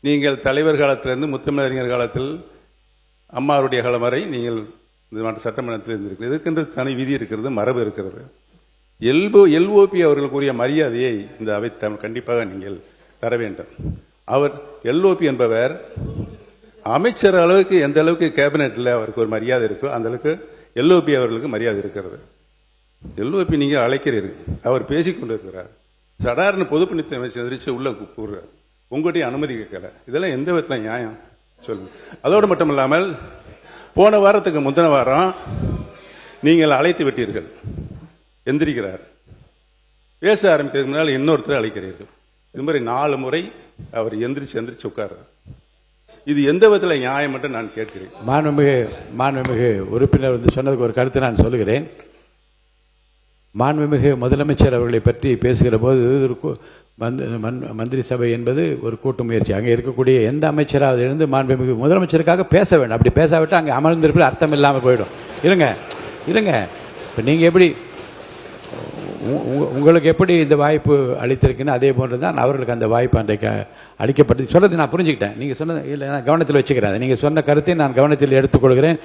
நீங்கள் தலைவர் காலத்திலிருந்து முத்தமிழறிஞர் காலத்தில் அம்மாவுடைய காலம் வரை நீங்கள் இந்த சட்டமன்றத்தில் இருந்திருக்கு. இதுக்கென்று தனி விதி இருக்கிறது, மரபு இருக்கிறது. எல்ஓபி அவர்களுக்குரிய மரியாதையை இந்த அவை கண்டிப்பாக நீங்கள் தர வேண்டும். அவர் எல்ஓபி என்பவர் அமைச்சர் அளவுக்கு எந்த அளவுக்கு கேபினெட்டில் அவருக்கு ஒரு மரியாதை இருக்கோ அந்த அளவுக்கு எல்ஓபி அவர்களுக்கு மரியாதை இருக்கிறது. எல்ஓபி நீங்கள் அழைக்கிறீர்கள், அவர் பேசிக்கொண்டு இருக்கிறார். சடார்னு பொதுப்பணித்துறை அமைச்சர் எதிர்த்து உள்ள கூறுறார், உங்களுடைய அனுமதி கேட்கல. இதெல்லாம் எந்த விதத்தில் நியாயம் சொல்லுங்க. அதோடு மட்டும் இல்லாமல் போன வாரத்துக்கு முந்தின வாரம் நீங்கள் அழைத்து விட்டீர்கள், எந்திரிக்கிறார். பேச ஆரம்பிக்கிறதுக்கு முன்னால் இன்னொருத்தரை அழைக்கிறீர்கள். இது மாதிரி 4 முறை அவர் எந்திரிச்சு உட்கார்றார். இது எந்த விதத்தில் நியாயம் என்று நான் கேட்கிறேன். மாண்புமிகு உறுப்பினர் சொன்னதுக்கு ஒரு கருத்து நான் சொல்லுகிறேன். மாண்புமிகு முதலமைச்சர் அவர்களை பற்றி பேசுகிற போது மந்திரி சபை என்பது ஒரு கூட்டு முயற்சி. அங்கே இருக்கக்கூடிய எந்த அமைச்சராவது இருந்து மாண்புமிகு முதலமைச்சருக்காக பேச வேண்டும். அப்படி பேசாவிட்டால் அங்கே அமர்ந்திருப்பது அர்த்தம் இல்லாமல் போயிடும். இருங்க இப்போ நீங்கள் எப்படி உங்களுக்கு எப்படி இந்த வாய்ப்பு அளித்திருக்குன்னு அதே போன்று தான் அவர்களுக்கு அந்த வாய்ப்பு அன்றைக்கு அளிக்கப்பட்டது. சொல்றது நான் புரிஞ்சுக்கிட்டேன். நீங்கள் சொன்னது இல்லை, நான் கவனத்தில் வச்சுக்கிறேன். நீங்கள் சொன்ன கருத்தை நான் கவனத்தில் எடுத்துக்கொள்கிறேன்.